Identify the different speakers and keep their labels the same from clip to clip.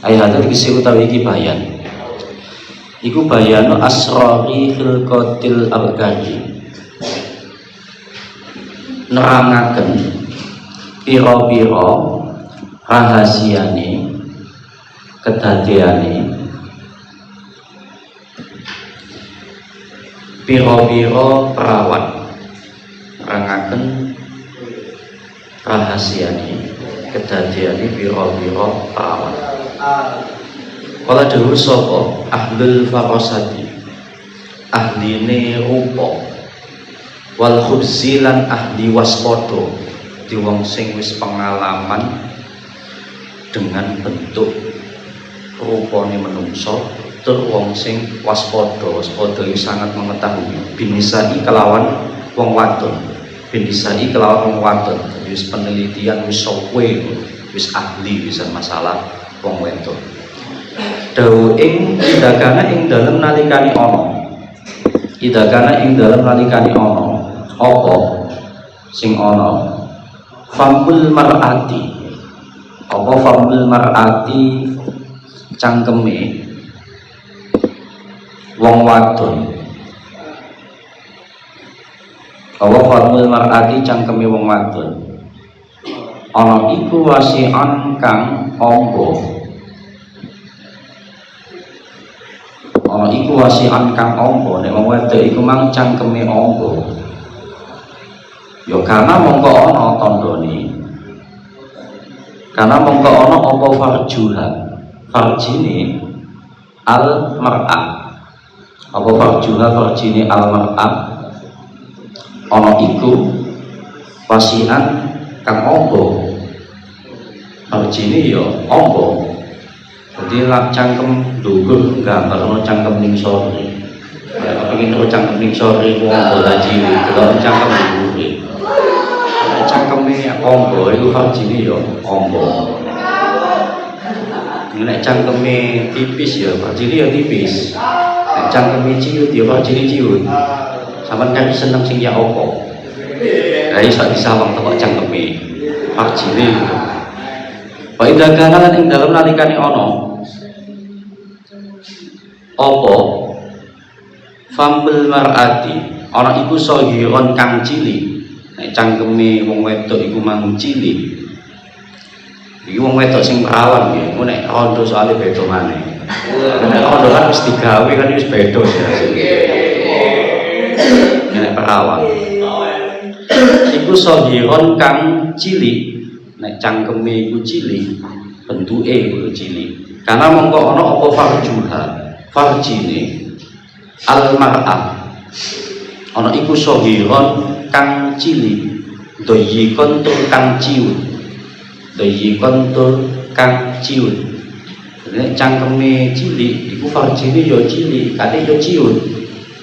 Speaker 1: Ayat iki utawi iki bayan. Iku bayanu asrari khilqatil arkaji. Nerangaken pira-pira rahasiane kedadeane pira-pira perawat, nerangaken rahasiane kedadeane pira-pira perawat. Kala dawuh sapa ahlul farasati, ahline rupa, wal khubzi lan ahli waspada, di wong sing wis pengalaman dengan bentuk rupane menungso, tur wong sing waspada iki sangat mengetahui binisai kelawan wong wadon, binisai kelawan wong wadon, wis penelitian wis sowe, wis ahli bisa masalah wong wedok. Dawuh ing idakana ing dalem nalikane ana, idakana ing dalem nalikane ana apa sing ana famul mar'ati, apa famul mar'ati cangkeme wong wadon, apa famul mar'ati cangkeme wong wadon ana iku wasi'an kang amba, ana iku wasi'an kang amba. Nek wong wedok iku mang cangkeme amba, ya karena mongko ana tandane, karena mongko ana apa farjuha, farjine al mar'ah, apa farjuha farjine al mar'ah ana iku wasi'an kang amba, farjine ya amba. Jadi lak cangkem dhuwur gambarno cangkem ning sore. Nek kepengin karo cangkem ning sore wong bola cilik, delok cangkem dhuwur. Nek cangkeme amba iku farjine ya amba. Nek cangkeme tipis ya farjine ya tipis. Nek cangkeme ciut ya farjine ciut. Sampeyan kan seneng sing ya apa? Lah iso disawang teko cangkeme farjine. Wa idza kana lan ing dalem nalikane ana apa fambel mar'ati ana iku sahiron kang cilik. Nek cangkeme wong wedok iku mang cilik, iki wong wedok sing perawan ya, engko nek rondo soalé beda maneh. Nek rondo kan wis digawe kan wis beda ya. Nek perawan iku sahiron kang cilik. Nek cangkeme iku cilik, bentuke iku cilik. Karena mongko ana apa farjuha, farjine al mar'ah ana iku sahiron kang cilik, doyikon tur kang ciut, doyikon tur kang ciut. Nek cangkeme cilik iku farjine ya cilik, kate ya ciut.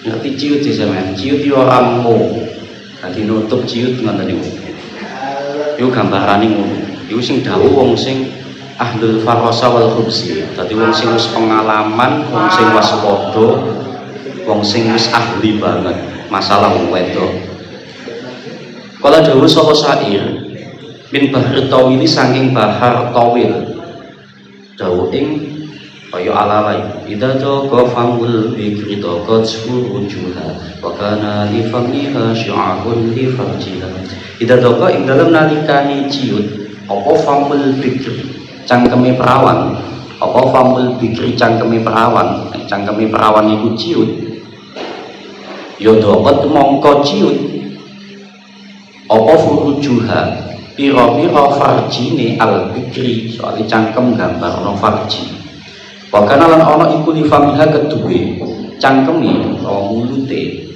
Speaker 1: Ngerti ciut sih sampean? Ciut yo ammo. Dadi nutup ciut ngoten niku. Iku gambarane ngono. Iku sing dawuh wong sing ahlul farasa wal khubsi. Dadi wong sing wis pengalaman, wong sing waspada, wong sing wis ahli banget masalah wong wedok. Kala dawuh sapa syair min bahri tawili saking bahar tawil. Dawuh ing kaya alalai idza taqa famul bikri taqat surujuha wa kana li famiha syi'abun li farjiha. Idza taqa ing dalem nalikane ciut apa famul bikri cangkeme perawan, apa famul bikri cangkeme perawan. Cangkeme perawan iku ciut ya dapat mongko ciut apa furujuha pira-pira farjine al bikri, soalnya cangkem gambarno farji. Bahkan lan ana iku li famiha keduwe cangkeme utawa mulute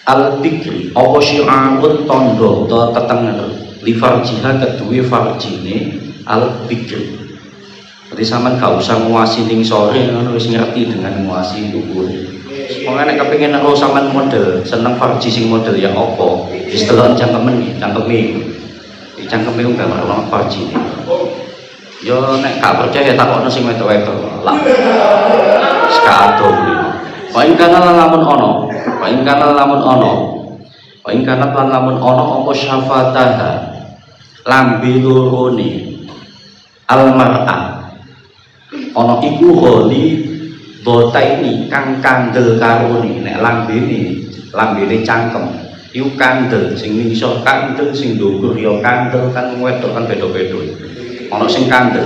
Speaker 1: al bikri apa syi'arun tondo utawa tetenger li farjiha keduwe farjine al bikri. Jadi sampean gak usah nguasi ning sore ngono, wis ngerti dengan nguasi dhuwur. Wong nek kepengin karo sampean model seneng farji sing model ya apa? Wis delok cangkeme, cangkeme. Di cangkeme ku gambar farjine. Yo nek gak percaya takokno sing wedok-wedok. Lah. Sekado kuwi. Paling kana lamun ana, paling kana lamun ana. Paling kana lan lamun ana apa syafataha lambe lorone al mar'ah iku holi botaini kang kandel karone nek lambene cangkem iku kandel sing ngisor kandel sing ndukur ya kandel kan wedok kan beda-beda ana sing kandel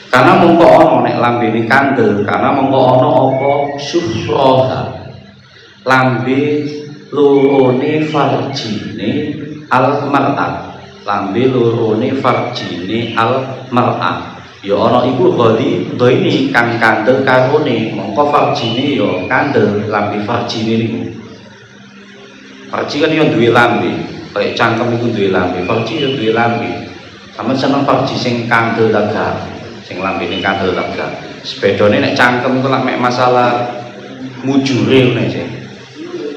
Speaker 1: karena mongko ana nek lambene kandel karena mongko ana apa sufroha lambe lorone farjine al mar'ah lambe lorone farjine al mar'ah ya ana iku ghali ini kang kandel karone mongko farjine ya kandel lambe farjine niku farji kan yo duwe lambe kaya cangkem iku duwe lambe farji yo duwe lambe sama seneng farji sing kandel daga sing lambene kandel daga sepedone nek cangkem iku lak mek masalah mujure ngene sih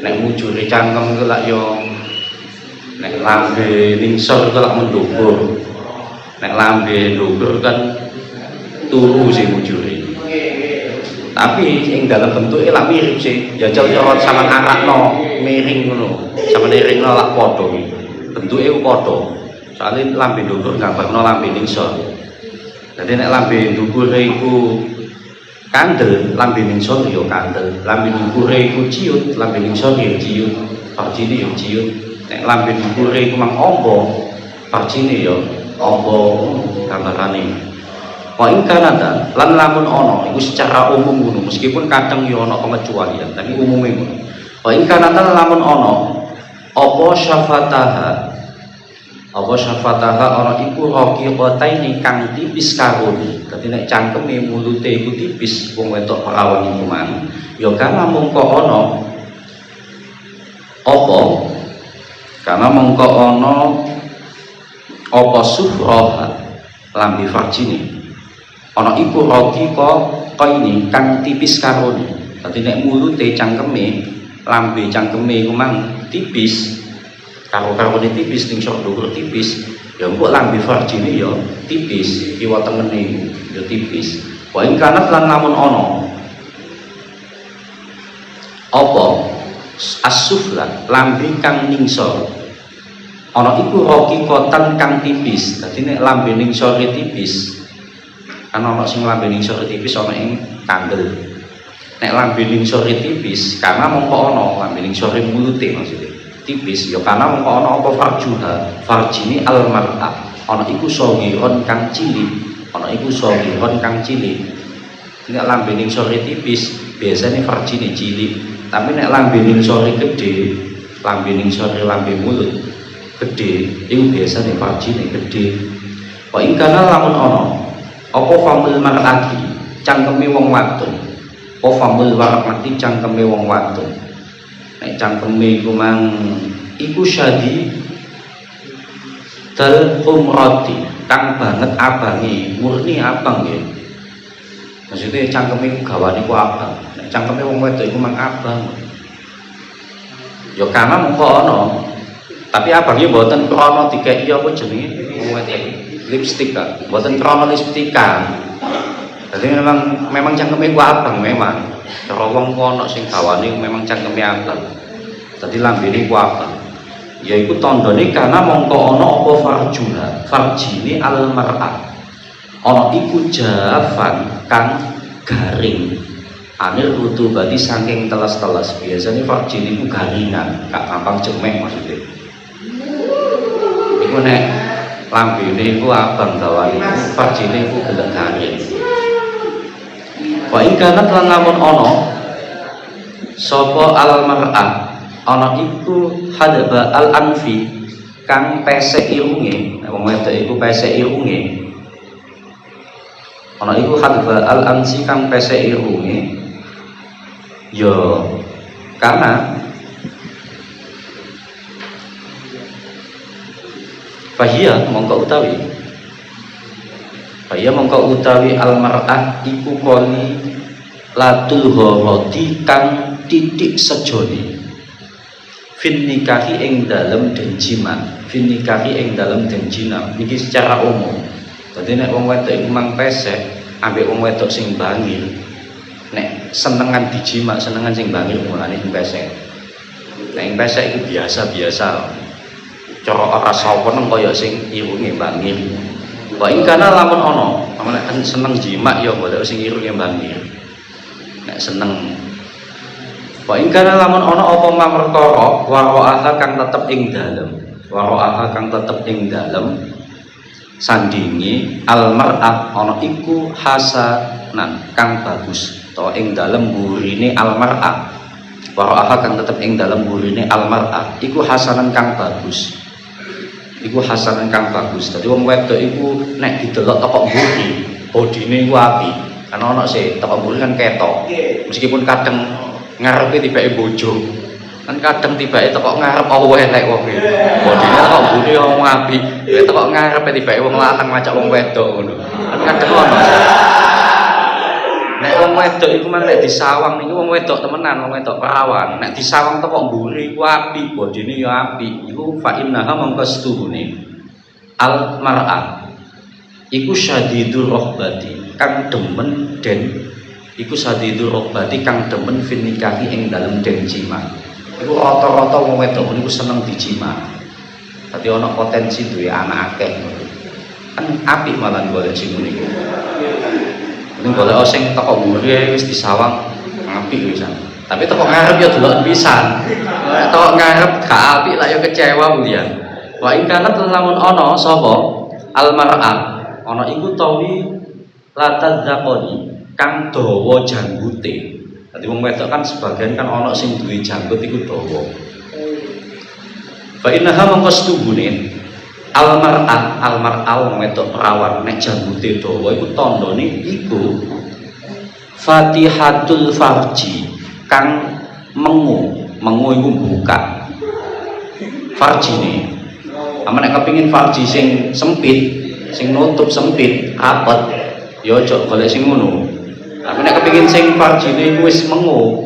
Speaker 1: nek mujure cangkem iku lak yo nek lambe ningsor iku lak mendukur nek lambe ndukur kan turu sih mujure tapi yang dalam bentuknya lah mirip sih jajal corot sama arakno miring ngono sama miring lak podo bentuknya podo soalnya lambe ndukur gambarno lambe ningsor jadi nek lambe ndukur iku kandel lambe ningsor ya kandel lambe ndukur iku ciut lambe ningsor ya ciut farjine ya ciut nek lambe ndukur iku mang ombo farjine ya ombo gambarane wa ing kanata lan lamun ana iku secara umum ngono meskipun kadang ya ana pengecualian tapi umume ngono wa ing kanata lamun ana apa syafataha ana iku raqiqataini kang tipis karone dadi nek cangkeme mulute iku tipis wong wedok perawan iku mang ya karena mongko ana apa karena mongko ana apa sufroha lambe farjine ana iku raqiqa kaini kang tipis karone dadi nek mulute cangkeme lambe cangkeme iku mang tipis karo-karone tipis ning sok dhuwur tipis ya engko lambe farjine ya tipis kiwa tengene ya tipis wa ing kanat lan lamun ana apa as-sufla lambe kang ningsor ana iku raqiqatan kang tipis dadi nek lambe ningsore tipis kan ana sing lambe ningsore tipis ana ing kandel nek lambe ningsore tipis karena mongko ana lambe ningsore mulute maksudnya tipis ya karena mongko ana apa farjini al mar'ah ana iku sawiron kang cilik ana iku sawiron kang cilik nek lambe ningsore tipis biasanya farjine cilik tapi nek lambe ningsore gede lambe ningsore lambe mulut gede iku biasane farjine gede wa ing kana lamun ana apa famul mar'ati cangkeme wong wadon apa famul mar'ati cangkeme wong wadon nek cangkeme iku mang iku syadi dal umrati kang banget abange murni abang ya maksudnya cangkeme iku gawane ku abang nek cangkeme wong wedok iku mang abang ya karena mengko ana tapi abangnya mboten krana dikeki apa jenenge wong wedok lipstik kan mboten krana lipstikan jadi memang cangkeme ku abang memang cara wong ana sing gawane memang cangkeme abang dadi lambene ku abang yaiku tandane karena mongko ana apa farjine al mar'ah ana iku jafan kang garing anil rutubati saking telas-telas biasanya farjine ku garingan gak gampang cemek maksudnya iku nek lambene ku abang gawane farjine ku gelem garing wa ing kana lan lamun ana sapa al mar'ah ana iku hadba al anfi kang pesek irunge wong wedok iku pesek irunge ana iku hadba al ansi kang pesek irunge ya karena Fahiyya mongko utawi al mar'ah iku koni latul horoti kang titik sejone fin nikahi ing dalem denjiman niki secara umum dadi nek wong wedok iku mang pesek ambek wong wedok sing bangil nek senengan dijima senengan sing bangil mulane sing pesek nek ing pesek iku biasa cara ora sopan kaya sing irunge bangil Wa ing kana lamun ana, nek kan seneng jimak ya golek sing irunge mbangir. Nek seneng. Wa ing kana lamun ana apa mamrekara wara'aha kang tetep ing dalem. Wara'aha kang tetep ing dalem sandingi almar'ah ana iku hasanan kang bagus to ing dalem burine almar'ah. Wara'aha kang tetep ing dalem burine almar'ah iku hasanan kang bagus. Iku hasanan kang bagus. Dadi wong wedok iku nek didelok teko mburi, bodine iku apik. Kan ana sih teko mburi kan ketok. Meskipun kadang ngarepe tibake bojo. Kan kadang tibake teko ngarep apa elek wong iki. Bodine teko mburi wong apik, ya teko ngarepe tibake wong lanang macak wong wedok ngono. Kan kadang ana. Nek wong wedok iku mang nek disawang niku wong wedok temenan, wong wedok perawan. Nek disawang teko mburi iku apik, bodine ya apik. Iku fa innaha mongko setuhune al mar'ah. Iku syadidur rahbati, kang demen den iku syadidur rahbati kang demen fin nikahi ing dalem den jima. Iku rata-rata wong wedok niku seneng dijima. Dadi ana potensi duwe anak akeh. Kan apik malah golek sing niku. Ning golek sing teko mburi wis disawang apik pisan. Tapi teko ngarep ya delok pisan. Nek teko ngarep gak apik lah ya kecewa mbiyen. Wa ing kana lamun ana sapa almar'ah ana iku tawi latadzaqoni kang dawa janggute. Dadi wong wedok kan sebagian kan ana sing duwe janggut iku dawa. Fa innaha mongko setuhune almar'ah wong wedok perawan nek janggute dawa iku tandane iku fatihatul farji kang mengu iku buka farjine. Amun nek kepengin farji sing sempit, sing nutup sempit, rapet, ya aja golek sing ngono. Tapi nek kepengin sing farjine iku wis mengu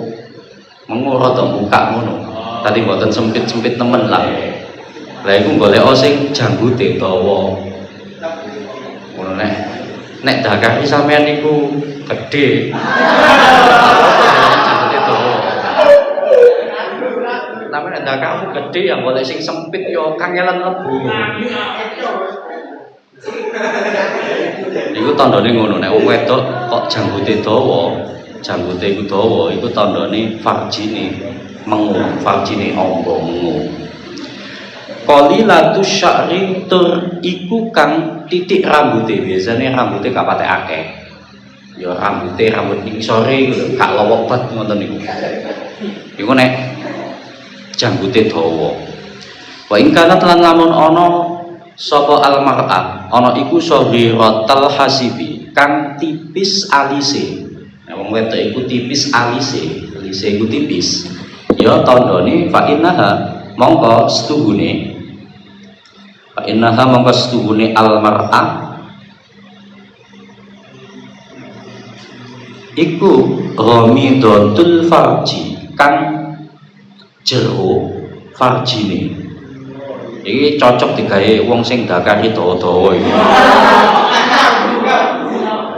Speaker 1: rada buka ngono. Tadi mboten sempit-sempit temen lah. Lah iku golek sing janggute dawa. Ngono nek dakari sampean niku gedhe. Janggute dawa. Tapi nek dakarmu gedhe yang golek sing sempit ya kangelan lebu. Iku tandane ngono nek wong wedok kok janggute dawa, janggute iku dawa iku tandane farjine mengu, farjine amba mengu. Qalilatus sya'ri tur iku kang titik rambuté, biasane rambuté gak patek akeh. Ya rambut ning sore iku gak lowok banget ngoten niku. Iku nek janggute dawa. Wa ing kana lan lamun ana sapa almar'ah ana iku saghiratal hasibi kang tipis alise. Nek wong wedok iku tipis alise iku tipis. Ya tandane fa innaha mongko setuhune almar'ah iku ghamidatul farji kang jero farjine. Iki cocok digawe wong sing dakare dawa-dawa iki.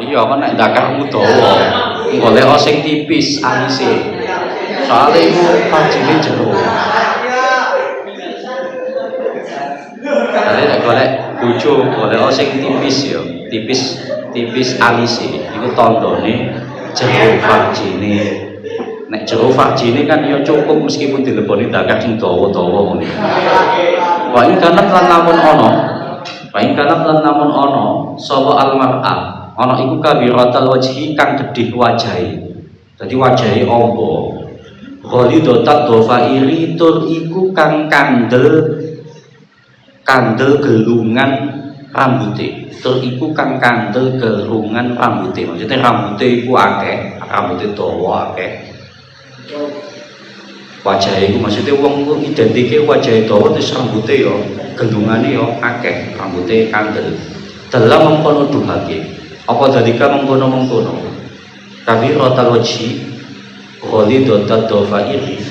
Speaker 1: Iya kan nek dakarmu dawa, golek sing tipis alise. Soale iku farjine jero. Dadi nek golek bojo, golek sing tipis ya, tipis alise. Iku tandane jero farjine. Nek jero farjine kan ya cukup meskipun dileboni dakar sing dawa-dawa ngene. Wa ing kana lan lamun ana sapa almar'ah ana iku kabiratal wajhi kang gedhe wajahe. Dadi wajahe amba. Ghalidatat dhafairi tur iku kang kandel gelungan rambute. Tur iku kang kandel gelungan rambute. Maksudnya rambute iku akeh, rambute dawa akeh. Wajah itu maksudnya wong identike wajah dawa terus rambute ya gendungane ya akeh, rambute kandel. Dalam mengkono duhake. Apa dalika mengkono? Tapi rotal wajhi ghalidatat dhafairi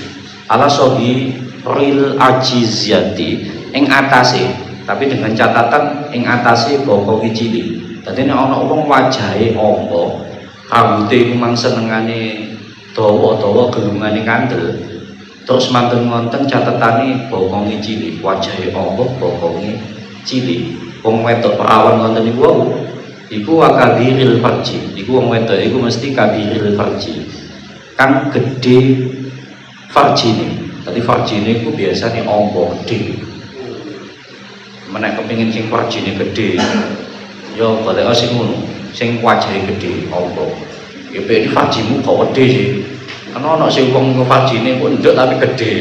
Speaker 1: ala sohi ril ajiziyati ing atase, tapi dengan catatan ing atase bokong cilik. Dadi nek ana wong wajahe amba, rambute iku mang senengane dawa-dawa gelungane kandel. Terus mantun ngonten catetane bokonge cilik, wajahe amba bokonge cilik. wong wedok perawan ngoten niku wau iku wakabiril farji, iku wong wedok iku mesti kabiril farji, kang gede farjine. Tadi farjine iku biasane ombo gede. Menek kepengin sing farjine gede, yo golek sing ngono, sing wajahe gede ombo. Ya iki farjimu kok gede sih. Ana sing wong farjine kok ndek tapi gede.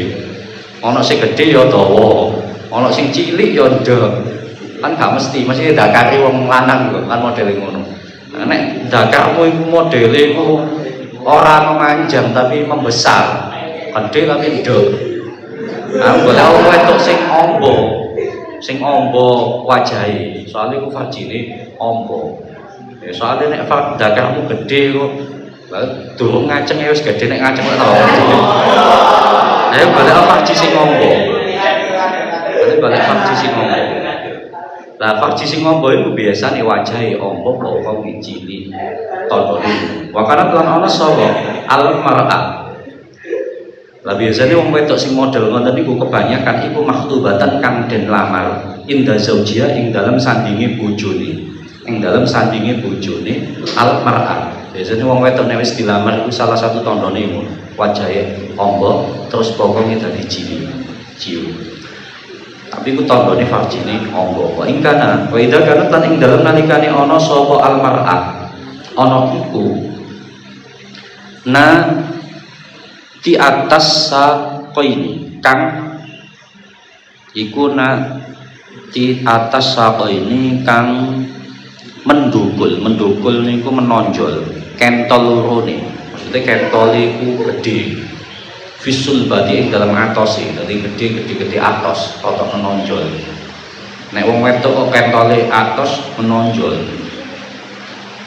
Speaker 1: Ana sing gede ya dawa, ana sing cilik ya ndek. Kan gak mesti dakare wong lanang kok kan modele ngono. Nek dakarmu iku modele iku ora memanjang tapi membesar, gede tapi ndek. Nah, golek wong wedok sing ombo wajahe, soalnya iku farjine ombo. Ya soalnya nek dakarmu gede kok durung ngaceng wis gede, nek ngaceng kok tau. Ayo golek farji sing ombo. Golek farji sing ombo. Lah farji sing ombo iku biasane wajahe ombo kok wong cilik tandane. Wa kana lan ana sapa al mar'a. Lah biasane wong wedok sing model ngoten niku kebanyakan iku makhtubatan kang den lamar inda zaujia ing dalam sandinge bojone. Ing dalam sandinge bojone al mar'a. Biasane wong wedok nek wis dilamar iku salah satu tandane ngono. Wajahe ombo terus bokonge dadi cilik. Tapi ku tandane farjine ombo. Wa ingkana wa idza kana tan ing dalem nalikane ana sapa al mar'ah ana iku na di atas saqaini kang iku na di atas saqaini kang mendukul niku menonjol kentol lorone. Maksudnya kentol iku gede visul badi dalam atos sih, jadi gede atos, totok menonjol. Nek wong wedok kok kentole atos menonjol.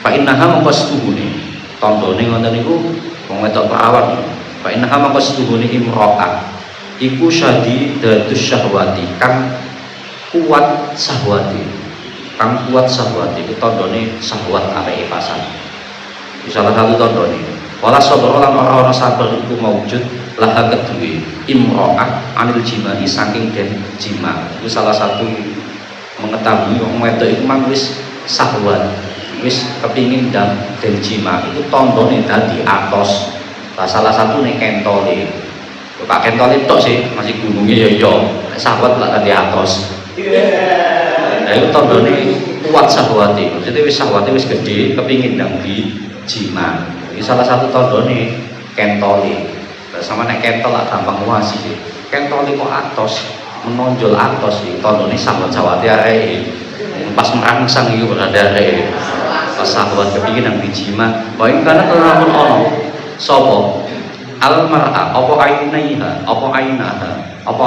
Speaker 1: Fa innaha maqastuhune. Tandane ngoten niku wong wedok perawan. Fa innaha maqastuhune imra'ah. Iku syadidatus syahwati, kang kuat syahwati. Kang kuat syahwati iku tandane syahwat areke pasan. Salah satu tandane. Wala sabra lan ora sabar iku maujud laha kedue imro'ah anil jimai saking den jima. Itu salah satu mengetahui wong wedok iku mang wis syahwat, wis kepingin dan den jima. Itu tandane dadi atos. Lah salah satu nek kentole. Pak kentole tok sih, masih gununge ya iya. Nek syahwat lah dadi atos. Lah itu tandane kuat syahwate. Maksudnya wis syahwate wis gede, kepingin ndang di jima. Ini salah satu tandane kentole. Sama nek kentol lah gampang wasi sih. Kentole kok atos, menonjol atos sih. Tandane syahwat-syahwate areke. Pas merangsang iki berada areke. Pas syahwat kepingin nang dijima. Wae kana kelamun ono. Sapa? Al mar'a apa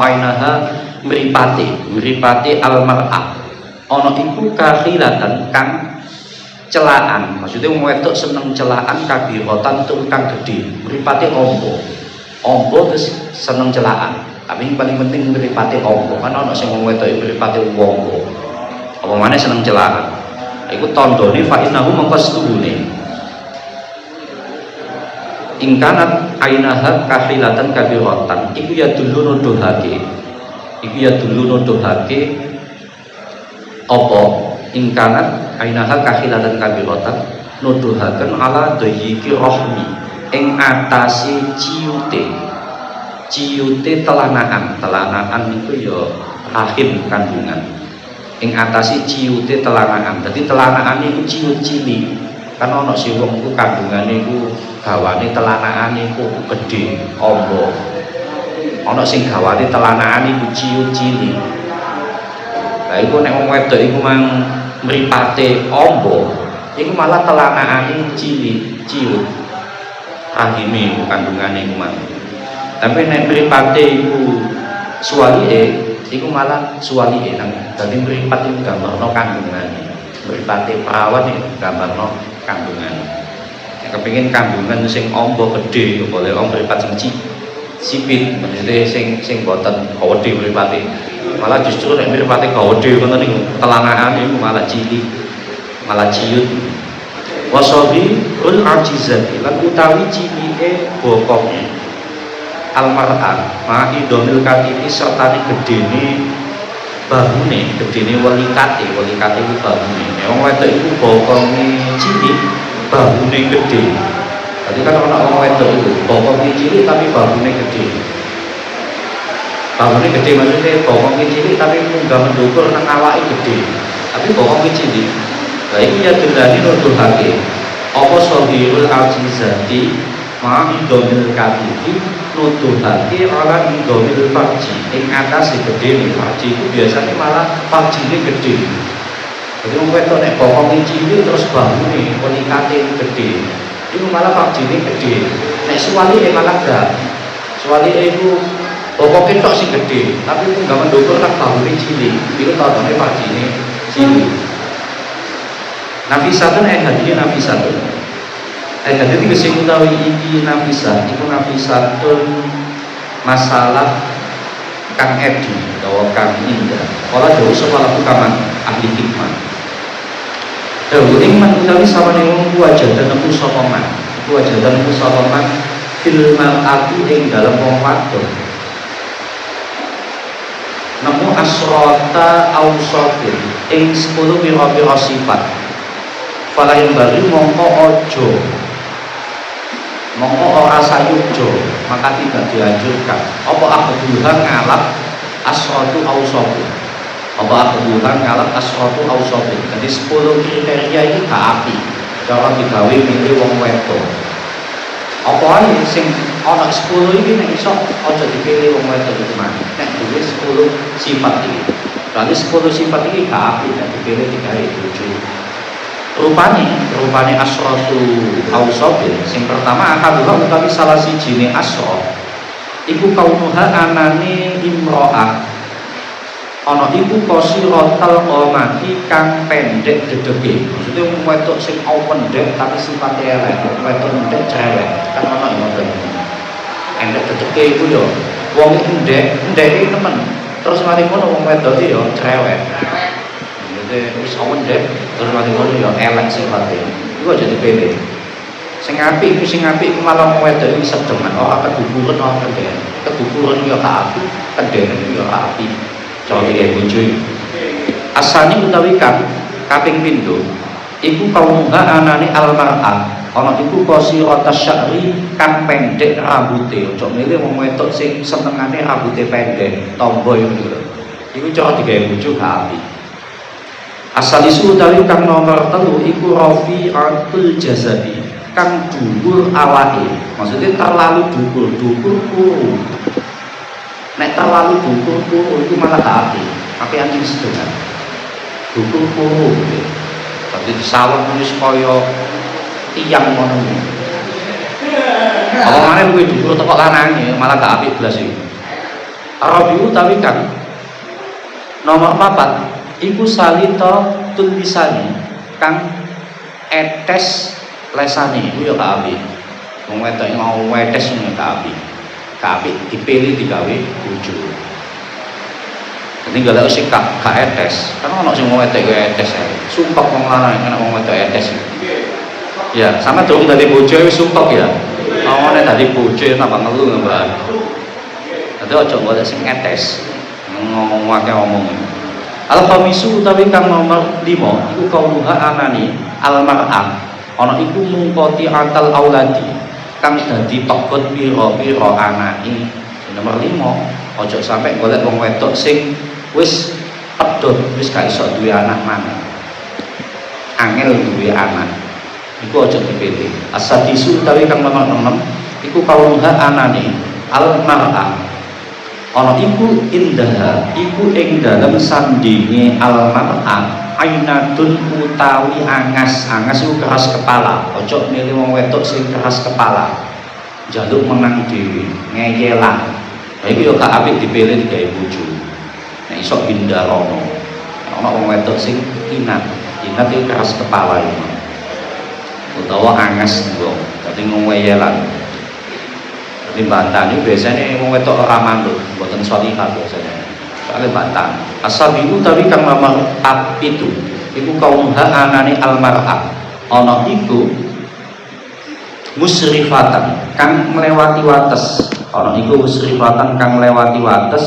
Speaker 1: ainaha mripate al mar'a. Ono iku kakhilatan kang celaan, maksudnya wong wedok seneng celaan kabirotan tur kang gede. Mripate ombo terus seneng celaan. Tapi yang paling penting mripate ombo. Kan ana sing wong wedok mripate ombo. Apa maneh seneng celaan. Iku tandane fa innahu maqastuhune. Ingkanat ainaha kahilatan kabirotan. Iku ya dulu nuduhake. Apa ingkanat ainaha kahilatan kabirotan nuduhaken ala dayiki rohmi ing atase ciute telanaan niku ya rahim kandungan ing atase ciute telanaan. Dadi telanaan niku ciut cilik kan ana sing wong iku kandungane iku gawane telanaan iku gedhe ombo, ana sing gawane telanaan iku ciut cilik. Lah iku nek wong wedok iku mang mripate ombo iku malah telanaane cilik ciut rahime kandungane iku mang. Tapi nek mripate iku suwalike iku malah suwalike nang dadi mripat iku gambarno kandungane. Mripate perawan iki gambarno kandungane. Nek kepengin kandungan sing ombo gedhe boleh om mripat sing sipit, maksudnya sing boten gawedhe mripate. Malah justru nek mripate gawedhe ngoten niku telanaane iku malah cilik, malah ciut. Wasabi ul ajizati lan utawi cilike bokonge almar'ah ma'i domil katifi sertane gedene bahune gedene welikate iku bahune. Wong wedok iku bokonge cilik, bahune gede. Jadi kan ana wong wedok itu bokonge cilik tapi bahune gede. Bahune gede maksudnya bokonge cilik tapi munggah mendukur nang awake gede. Tapi bokonge cilik. Lah iki ya gendane nuduhake apa sahirul ajizati ma'idhamil katifi nuduhake ora idhamil farji ing atas gede farji itu biasanya malah farjine gede. Jadi wong wedok nek bokonge cilik terus bahune welikate gede. Itu malah farjine gede. Nek suwalike malah gak. Suwalike iku bokonge tok sing gede, tapi munggah mendukur nang bahune cilik. Iku tandane farjine cilik. Nafisatun hadirin nafisatun. Hadirin sing utawi iki nafisat iku nafisatun masalah kang edi utawa kang indah. Kala dawuh sapa laku kaman ahli hikmah. Dawuh ing man utawi sawane wong wajadan nemu sapa man. Wajadan nemu sapa man fil mal'ati ing dalem wong wadon. Nemu asrota ausafin ing 10 pira-pira sifat. Fala yang baru mongko ojo, mongko ora sayujo, maka tidak dianjurkan. Apa akhduhan ngalap asratu ausofu? Apa akhduhan ngalap asratu ausofu? Jadi 10 kriteria ini gak api. Cara digawe milih wong wedok. Apa ae sing ana 10 iki nek iso aja dipilih wong wedok iki mah. Nek duwe 10 sifat iki. Berarti 10 sifat iki gak api nek dipilih digawe bojo. Rupane asratu ausofin sing pertama akaduha utawi salah sijine asrof iku kaunuha anane imro'ah ana iku qasiratal qamati kang pendek dedege. Maksudnya wong wedok sing pendek tapi sifatnya elek, wedok pendek cerewet kan ana ngoten. Pendek dedege iku yo wong pendek iki temen terus mari ngono wong wedok iki yo cerewet. Wis awendek terus mati ngono ya elek sifate. Iku aja dipilih. Sing apik iku malah wedok iki sedeman ora kedukuran ora kendhen. Kedukuran ya gak apik, kendhen ya ora apik. Coba iki bojo. Asane utawi kaping pindho iku kaunuha anane almar'ah. Ana iku qasiratas sya'ri kang pendek rambuté. Ojo milih wong wedok sing senengane rambute pendek, tomboy ngono. Iku cara digawe bojo gak apik. Asal isu utawi kang nomor 3 iku rafi'atul jasadi kang dhuwur awake. Maksudnya terlalu dhuwur kuru. Nek terlalu dhuwur kuru iku malah gak apik. Tapi anjing sedengah. Dhuwur kuru. Dadi sawang wis kaya tiyang ngono. Apa maneh kuwi dhuwur teko lanange malah gak apik blas iki. Arabiu utawi kang nomor 4 iku salita tulisani kang etes lesane iku ya gak apik. Wong wedok mau etes ngono gak apik. Gak apik dipilih digawe bojo. Dadi golek sing gak etes. Kan ono sing wong wedok etes ae. Sumpek wong lanang nek wong wedok etes. Ya, sama dong dadi bojo wis sumpek ya. Awone dadi bojo tambah ngelu mbak. Dadi aja golek sing etes. Ngomong. Al-khamisu utawi kang nomor 5 iku kaunuha anani al-mar'ah ana iku mungkoti atal auladi kang dadi togot pira-pira anake. Nomor 5 aja sampai golek wong wedok sing wis pedhot wis gak iso duwe anak maneh. Angel duwe anak. Iku aja dipilih. As-sadisu utawi kang nomor 6 iku kaunuha anani al-mar'ah ana iku indah iku ing dalem sandinge almar'ah ainatun utawi angas iku keras kepala. Ojo milih wong wedok sing keras kepala njaluk menang dhewe ngeyelan. Lah iku yo gak apik dipilih digawe bojo. Nek iso hindarono ana wong wedok sing inat iku keras kepala iki utawa angas wong dadi ngeyelan. Jadi bantan itu biasanya wong wedok ora manut, mboten sholihah biasanya. Soale bantan. Asabiu utawi kang nomor 4 itu iku kaunuha anane almar'ah. Ana iku musrifatan kang melewati wates. Ana iku musrifatan kang melewati wates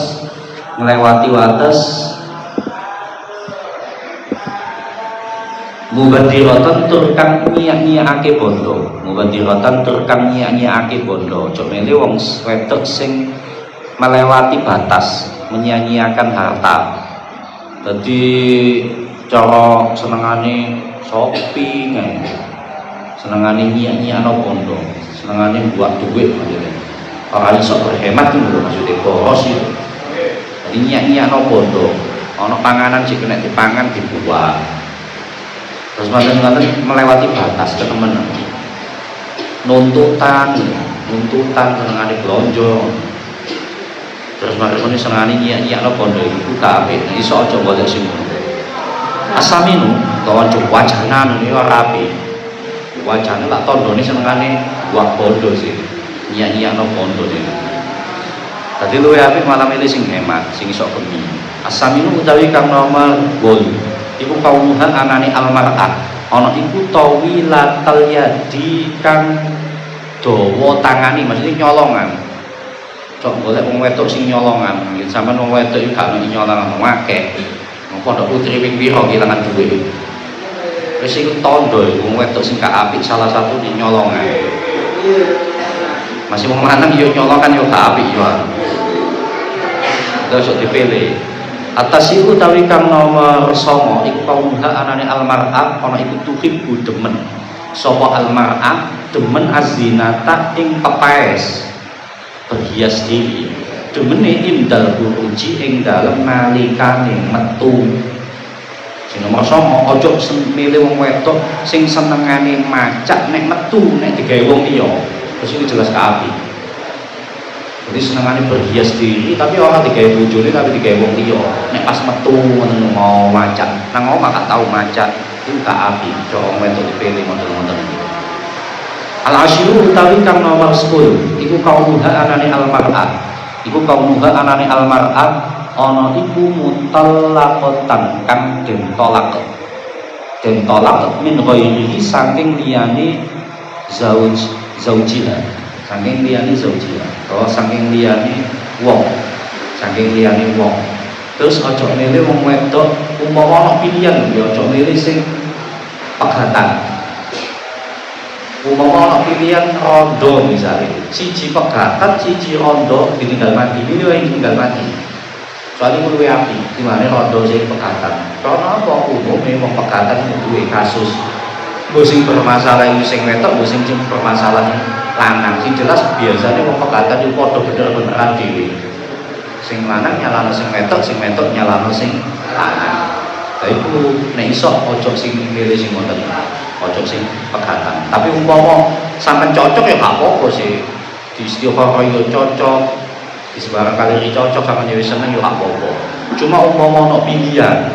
Speaker 1: Mubadiratan tur kang nyiak-nyiakake bondo, mubadiratan tur kang nyiak-nyiakake bondo. Ojo mele wong wedok sing melewati batas, menyia-nyiakan harta. Dadi cara senengane shopping, senengane nyiak-nyiakno bondo, senengane buat duit maksudnya. Ora iso berhemat lho maksudnya boros itu. Jadi nyiak-nyiakno bondo, ana panganan sing kena dipangan dibuang. Terus macam-macam melewati batas ke temen, nuntutan senengane blonjo. Terus macam-macam senengane nyiak-nyiakno bondo iku kabeh iso aja golek sing ngono. Asaminu lawan wajana ini ora rapi. Wajana lak tandane senengane buang bondo sih. Nyiak-nyiakno bondo sih. Dadi luwih apik malah milih sing hemat, sing iso bengi. Asaminu utawi kang normal gol. Iku kaumuhan anane almar'ah. Ana iku tawilatal yadi kang dawa tangani, maksudnya nyolongan. Cok golek wong wedok sing nyolongan. Yen sampean wong wedok iku gak ono nyolongan akeh. Pondok putri ping pira kehilangan duit. Wis iku tandha wong wedok sing gak apik salah satu di nyolongan. Masih wong lanang yo nyolongan yo gak apik yo. Terus dipilih. Atas iku utawi kang nomor 9 iku kaumha anane almar'ah ana iku tuhibbu demen. Sapa almar'ah demen azinata ing pepaes. Berhias diri. Demene indal buruji ing dalem nalikane metu. Sing nomor 9 aja milih wong wedok sing senengane macak nek metu nek digawe wong liya. Terus iki jelas kaapi. Jadi senengane berhias diri tapi orang digawe bojone tapi digawe wong liya. Nek pas metu ngono mau macak, nang omah gak tau macak, iku gak api. Cara wedok dipilih ngoten-ngoten. Al-asyiru utawi kang nomor 10 iku kaumuha anane almar'ah. Iku kaumuha anane almar'ah ana iku mutallaqatan kang den tolak. Den tolak min ghairihi saking liyane zaujiha. Saking liyane zaujiha. Atau saking liyane wong. Saking liyane wong. Terus aja milih wong wedok umpama ana pilihan ya aja milih sing pegatan. Umpama ana pilihan rondo misalnya, siji pegatan, siji rondo ditinggal mati, ini yang ditinggal mati. Soalnya luwih api, dimana rondo sing pegatan. Karena apa umumnya wong pegatan duwe kasus. Mbok sing bermasalah sing wedok, mbok sing bermasalah lanang. Sing jelas biasanya wong pegatan iku padha bener-beneran dhewe. Sing lanang nyalano sing wedok nyalano sing lanang. Lah iku nek iso aja sing milih sing ngoten. Ojo sing pegatan. Tapi umpama sampean cocok ya gak apa-apa sih. Di istiqoroh yo cocok, di sebarang kali cocok sama nyewi seneng yo gak apa-apa. Cuma umpama ono pilihan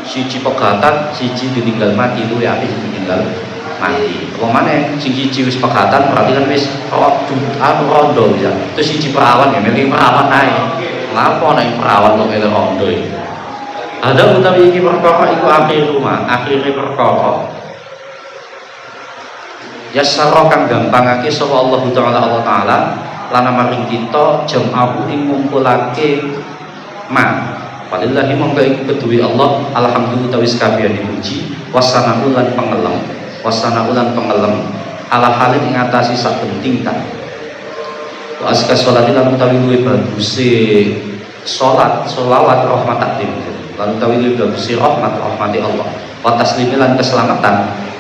Speaker 1: siji pegatan, siji ditinggal mati itu ya habis ditinggal mati. Wong maneh sing siji wis pegatan berarti kan wis rondo ya. Terus siji perawan ya milih perawan ae. Ngapa nek perawan kok milih rondo iki? Ada utawi iki perkara iku akhir rumah, akhire perkara. Yassara kang gampangake sapa Allah Taala lana maring kita jam'ahu ing ngumpulake ma. Walillahi monggo iku keduwe Allah alhamdulillah wis kabeh dipuji wasana'u lan pengelem ala halin ing atasi sak pentingkan. Wa aska sholati lan utawi luwih baguse sholawat rahmat takdim. Lan utawi luwih baguse rahmati Allah. Wa taslimi lan keselamatan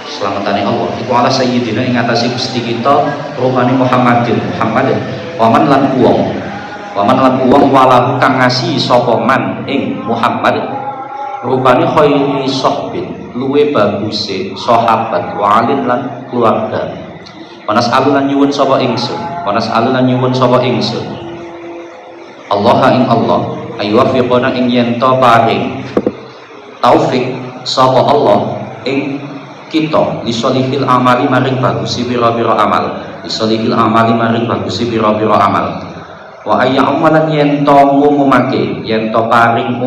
Speaker 1: selamatane Allah iku ala sayyidina ing atase Gusti kita rohani Muhammadin waman lan uwong walahu kang ngasihi sapa man ing Muhammad rupane khairi sahbin luwe baguse sahabat wa alin lan keluarga panas alulan nyuwun sapa ingsun Allah ing Allah ayu wafiqona ing yen to paring taufik sapa Allah ing kita lisolihil amali maring bagusi biro-biro amal wa ayya amalan yento ngumumake yento paring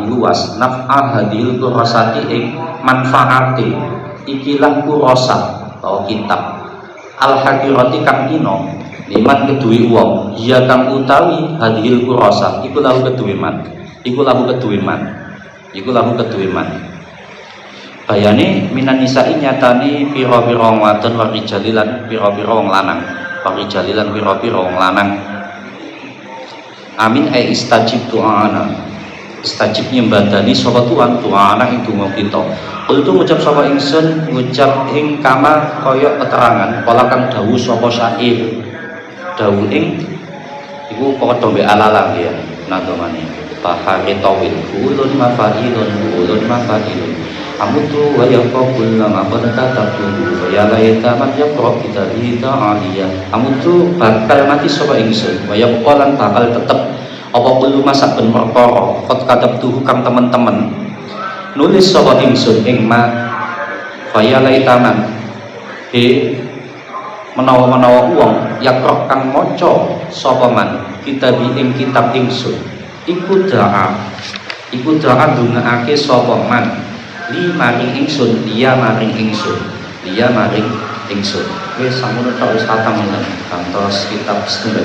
Speaker 1: luas naf'ah hadil kurasati ing manfaati ikilah kurasa atau kitab al-hakirati kang ino liman kedui wong iya kang utawi hadil kurasa iku lahu keduwe man bayane minan nisa'i nyatani pira-pira wong wadon wa rijalilan pira-pira wong lanang wa rijalilan pira-pira wong lanang amin ai istajib doana istajib nyembadani sapa tuan doana ing donga kita kultu ngucap sapa ingsun ngucap ing kama kaya keterangan kala kang dawuh sapa syair dawuh ing iku padha mbek alalang ya nandomane bahari tawil ulun mafadilun amutu wa yaqul lama berkata tuh ya laita man yaqra kita aliyah amutu bakal mati sapa ingsun wa yaqalan bakal tetep apa kulo masak ben perkara kot kadep tuh kang temen-temen nulis sapa ingsun ing ma ya laita man menawa-menawa wong yaqra kang maca sapa man kitab ing kitab ingsun iku doa ndongaake sapa man li maring ingsun dia maring ingsun wis sampun tok wis katam kantos kitab setunggal